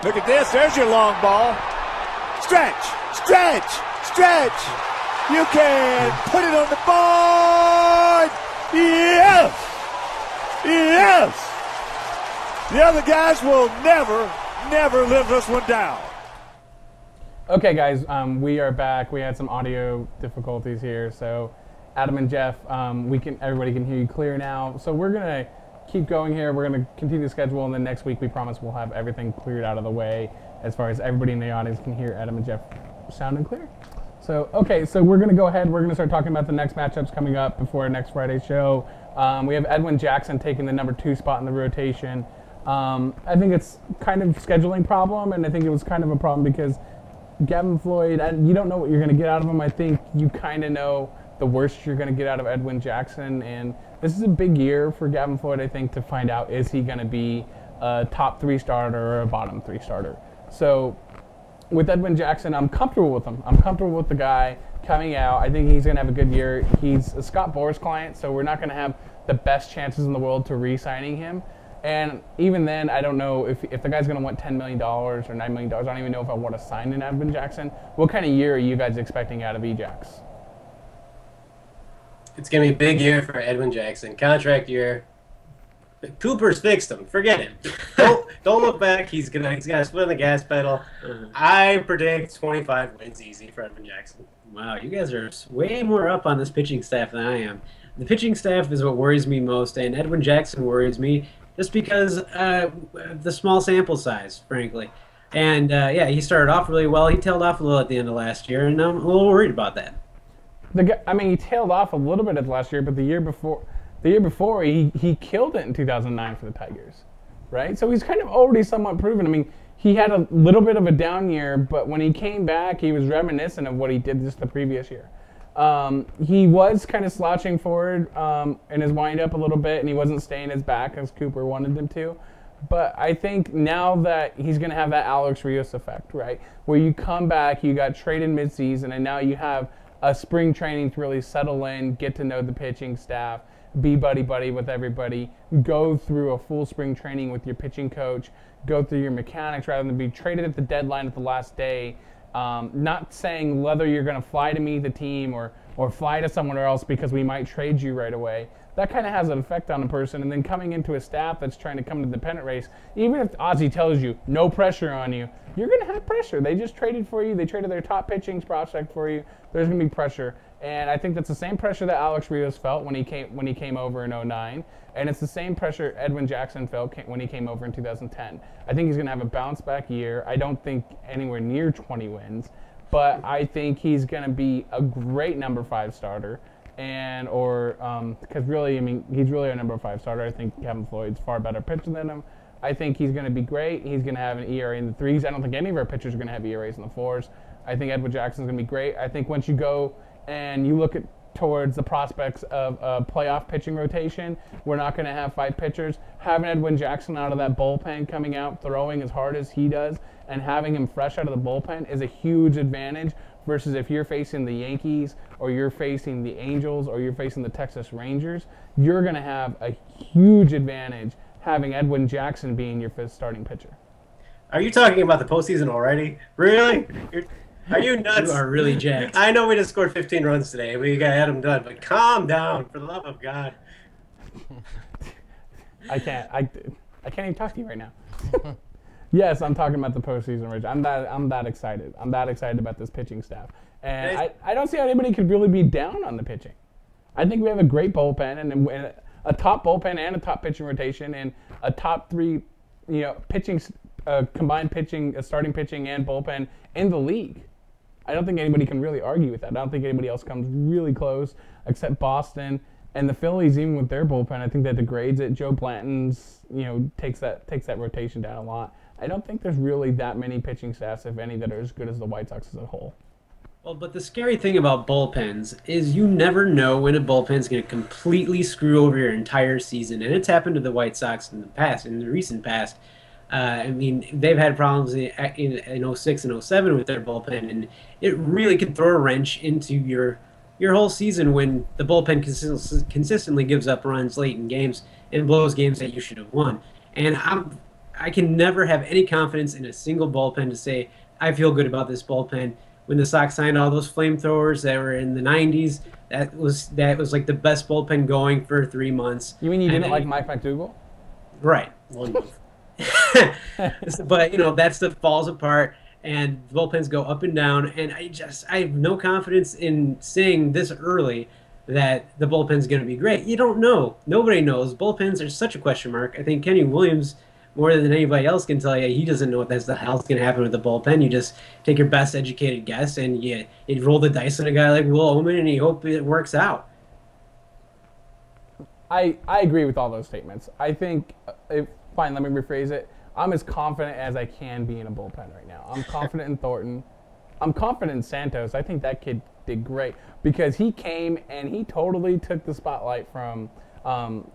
Look at this. There's your long ball. Stretch, stretch, stretch. You can put it on the board. Yes. Yes. The other guys will never live this one down. Okay, guys, we are back. We had some audio difficulties here, so Adam and Jeff, everybody can hear you clear now. So we're gonna keep going here. We're gonna continue the schedule, and then next week we promise we'll have everything cleared out of the way as far as everybody in the audience can hear Adam and Jeff sounding clear. So okay, so we're gonna go ahead. We're gonna start talking about the next matchups coming up before next Friday's show. We have Edwin Jackson taking the number 2 spot in the rotation. I think it's kind of a scheduling problem, and I think it was kind of a problem because Gavin Floyd, and you don't know what you're going to get out of him. I think you kind of know the worst you're going to get out of Edwin Jackson, and this is a big year for Gavin Floyd, I think, to find out, is he going to be a top 3 starter or a bottom 3 starter. So with Edwin Jackson, I'm comfortable with him. I'm comfortable with the guy coming out. I think he's going to have a good year. He's a Scott Boras client, so we're not going to have the best chances in the world to re-signing him. And even then, I don't know if the guy's going to want $10 million or $9 million. I don't even know if I want to sign an Edwin Jackson. What kind of year are you guys expecting out of Ejax? It's going to be a big year for Edwin Jackson. Contract year. Cooper's fixed him. Forget him. Don't look back. He's got to split on the gas pedal. I predict 25 wins easy for Edwin Jackson. Wow, you guys are way more up on this pitching staff than I am. The pitching staff is what worries me most, and Edwin Jackson worries me. Just because the small sample size, frankly. And, yeah, he started off really well. He tailed off a little at the end of last year, and I'm a little worried about that. He tailed off a little bit at last year, but the year before, he killed it in 2009 for the Tigers, right? So he's kind of already somewhat proven. I mean, he had a little bit of a down year, but when he came back, he was reminiscent of what he did just the previous year. He was kind of slouching forward in his windup a little bit, and he wasn't staying his back as Cooper wanted him to. But I think now that he's going to have that Alex Rios effect, right, where you come back, you got traded midseason, and now you have a spring training to really settle in, get to know the pitching staff, be buddy-buddy with everybody, go through a full spring training with your pitching coach, go through your mechanics rather than be traded at the deadline at the last day. Not saying whether you're going to fly to me, the team, or fly to somewhere else because we might trade you right away. That kind of has an effect on a person. And then coming into a staff that's trying to come to the pennant race, even if Ozzie tells you no pressure on you, you're going to have pressure. They just traded for you. They traded their top pitching prospect for you. There's going to be pressure. And I think that's the same pressure that Alex Rios felt when he came over in 2009. And it's the same pressure Edwin Jackson felt when he came over in 2010. I think he's going to have a bounce-back year. I don't think anywhere near 20 wins. But I think he's going to be a great number 5 starter. Because really, I mean, he's really a number 5 starter. I think Gavin Floyd's far better pitcher than him. I think he's going to be great. He's going to have an ERA in the 3s. I don't think any of our pitchers are going to have ERAs in the 4s. I think Edwin Jackson's going to be great. I think once you go and you look towards the prospects of a playoff pitching rotation, we're not going to have 5 pitchers. Having Edwin Jackson out of that bullpen coming out, throwing as hard as he does, and having him fresh out of the bullpen is a huge advantage versus if you're facing the Yankees or you're facing the Angels or you're facing the Texas Rangers, you're going to have a huge advantage having Edwin Jackson being your 5th starting pitcher. Are you talking about the postseason already? Really? Are you nuts? You are really jacked. I know we just scored 15 runs today. We got Adam done, but calm down, for the love of God. I can't even talk to you right now. Yes, I'm talking about the postseason, Rich. I'm that excited. I'm that excited about this pitching staff. And I don't see how anybody could really be down on the pitching. I think we have a great bullpen and a top bullpen and a top pitching rotation and a top 3, pitching, combined pitching, starting pitching and bullpen in the league. I don't think anybody can really argue with that. I don't think anybody else comes really close except Boston. And the Phillies, even with their bullpen, I think that degrades it. Joe Blanton's, takes that rotation down a lot. I don't think there's really that many pitching staffs, if any, that are as good as the White Sox as a whole. Well, but the scary thing about bullpens is you never know when a bullpen's going to completely screw over your entire season. And it's happened to the White Sox in the recent past. I mean, they've had problems in 06 and 07 with their bullpen, and it really can throw a wrench into your whole season when the bullpen consistently gives up runs late in games and blows games that you should have won. And I can never have any confidence in a single bullpen to say I feel good about this bullpen. When the Sox signed all those flamethrowers that were in the 90s, that was like the best bullpen going for 3 months. You mean you didn't like Mike McDougal? Right. 1 month. But that stuff falls apart, and the bullpens go up and down. And I have no confidence in saying this early that the bullpen's going to be great. You don't know. Nobody knows. Bullpens are such a question mark. I think Kenny Williams, more than anybody else, can tell you he doesn't know what the hell's going to happen with the bullpen. You just take your best educated guess, and you roll the dice on a guy like Will Omen, and you hope it works out. I agree with all those statements. I think, fine, let me rephrase it. I'm as confident as I can be in a bullpen right now. I'm confident in Thornton. I'm confident in Santos. I think that kid did great because he came and he totally took the spotlight from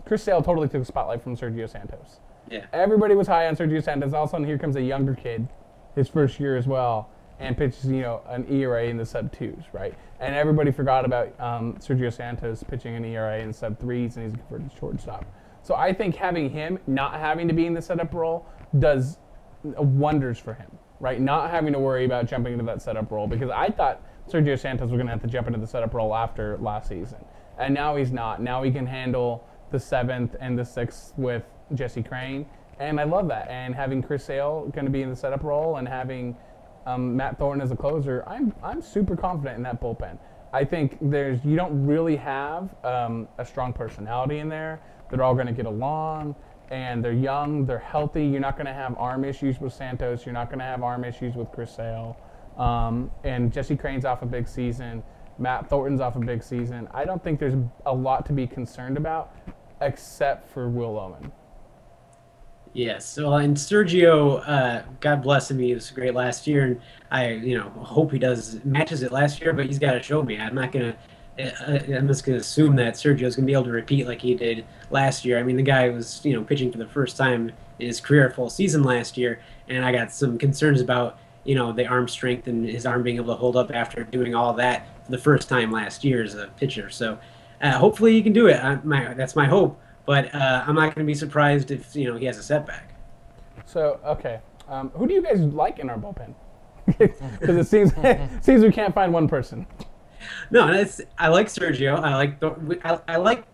Chris Sale totally took the spotlight from Sergio Santos. Yeah. Everybody was high on Sergio Santos. All of a sudden, here comes a younger kid, his first year as well, and pitches an ERA in the sub-2s, right? And everybody forgot about Sergio Santos pitching an ERA in sub-3s, and he's a converted shortstop. So I think having him not having to be in the setup role does wonders for him, right? Not having to worry about jumping into that setup role, because I thought Sergio Santos was going to have to jump into the setup role after last season. And now he's not. Now he can handle the 7th and the 6th with Jesse Crane. And I love that. And having Chris Sale going to be in the setup role and having Matt Thornton as a closer, I'm super confident in that bullpen. I think you don't really have a strong personality in there. They're all going to get along. And they're young, they're healthy. You're not going to have arm issues with Santos. You're not going to have arm issues with Chris Sale. And Jesse Crane's off a big season. Matt Thornton's off a big season. I don't think there's a lot to be concerned about except for Will Omen. Yes. Well, and Sergio, God bless him, he was great last year, and I, hope he matches it last year. But he's got to show me. I'm just gonna assume that Sergio's gonna be able to repeat like he did last year. I mean, the guy was, pitching for the first time in his career full season last year, and I got some concerns about, the arm strength and his arm being able to hold up after doing all that for the first time last year as a pitcher. So, hopefully he can do it. That's my hope. But I'm not going to be surprised if he has a setback. So okay, who do you guys like in our bullpen? Because it seems we can't find one person. No, I like Sergio. I like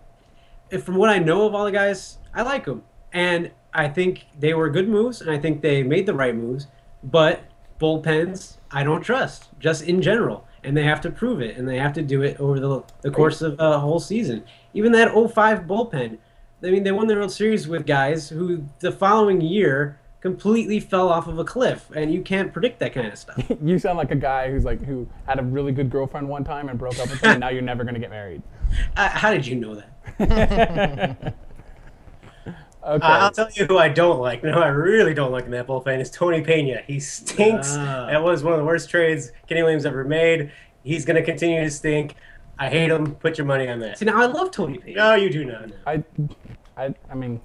from what I know of all the guys, I like them, and I think they were good moves, and I think they made the right moves. But bullpens, I don't trust, just in general, and they have to prove it, and they have to do it over the course of a whole season. Even that 05 bullpen. I mean, they won the World Series with guys who the following year completely fell off of a cliff, and you can't predict that kind of stuff. You sound like a guy who had a really good girlfriend one time and broke up with her, and now you're never going to get married. How did you know that? Okay. I'll tell you who I don't like. No, I really don't like in that bullpen is Tony Pena. He stinks. That was one of the worst trades Kenny Williams ever made. He's going to continue to stink. I hate him. Put your money on that. See, now I love Tony Pena. No, you do not. I mean,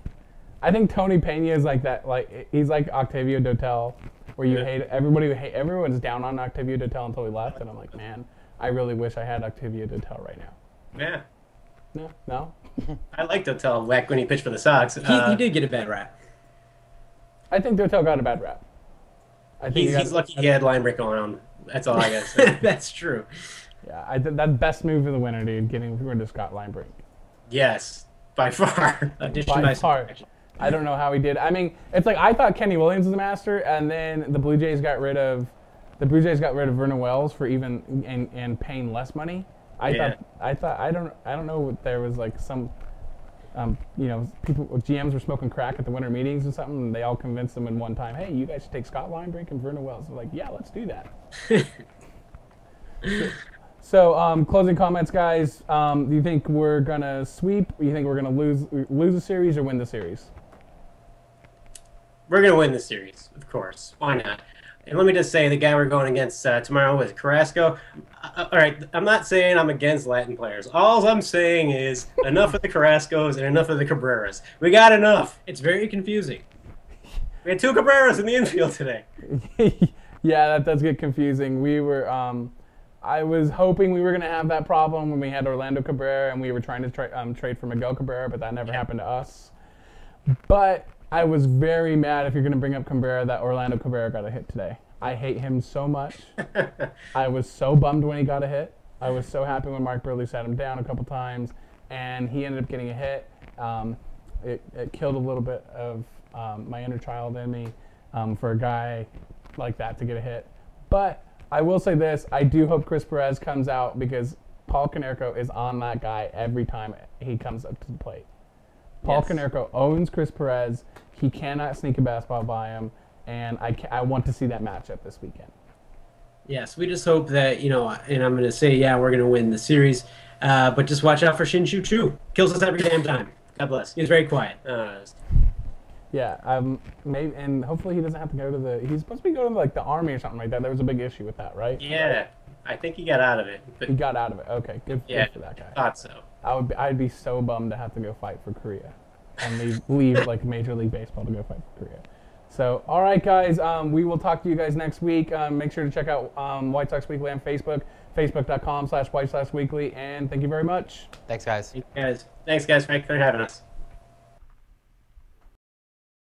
I think Tony Pena is like that. Like he's like Octavio Dotel, where you hate everyone's down on Octavio Dotel until he left, and I'm like, man, I really wish I had Octavio Dotel right now. Yeah. No. I like Dotel back when he pitched for the Sox. He did get a bad rap. I think Dotel got a bad rap. I think he's lucky he had line break going on. That's all I got to say. That's true. Yeah, I think that best move of the winter, dude, getting rid of Scott Linebrink. Yes, by far. By far. I don't know how he did. I mean, it's like I thought Kenny Williams was the master, and then the Blue Jays got rid of Vernon Wells for even and paying less money. I don't know if there was like some people GMs were smoking crack at the winter meetings or something, and they all convinced them in one time, hey, you guys should take Scott Linebrink and Vernon Wells. They're like, yeah, let's do that. So, closing comments, guys. Do you think we're gonna sweep? Do you think we're gonna lose a series or win the series? We're gonna win the series, of course. Why not? And let me just say, the guy we're going against tomorrow is Carrasco. All right, I'm not saying I'm against Latin players. All I'm saying is enough of the Carrascos and enough of the Cabreras. We got enough. It's very confusing. We had 2 Cabreras in the infield today. Yeah, that does get confusing. We were. I was hoping we were going to have that problem when we had Orlando Cabrera and we were trying to trade for Miguel Cabrera, but that never happened to us. But I was very mad, if you're going to bring up Cabrera, that Orlando Cabrera got a hit today. I hate him so much. I was so bummed when he got a hit. I was so happy when Mark Burley sat him down a couple times, and he ended up getting a hit. It killed a little bit of my inner child in me for a guy like that to get a hit. But I will say this, I do hope Chris Perez comes out, because Paul Konerko is on that guy every time he comes up to the plate. Paul Konerko owns Chris Perez. He cannot sneak a baseball by him, and I want to see that matchup this weekend. Yes, we just hope that, and I'm going to say, we're going to win the series, but just watch out for Shin-Soo Choo. Kills us every damn time. God bless. He's very quiet. Yeah, maybe, and hopefully he doesn't have to go to he's supposed to be going to like the Army or something like that. There was a big issue with that, right? Yeah, I think he got out of it. But he got out of it. Okay, good for that guy. I thought so. I'd be so bummed to have to go fight for Korea and leave like Major League Baseball to go fight for Korea. So, all right, guys, we will talk to you guys next week. Make sure to check out White Sox Weekly on Facebook, facebook.com/White Sox Weekly, and thank you very much. Thanks, guys. Thanks, guys. Thanks, guys, for having us.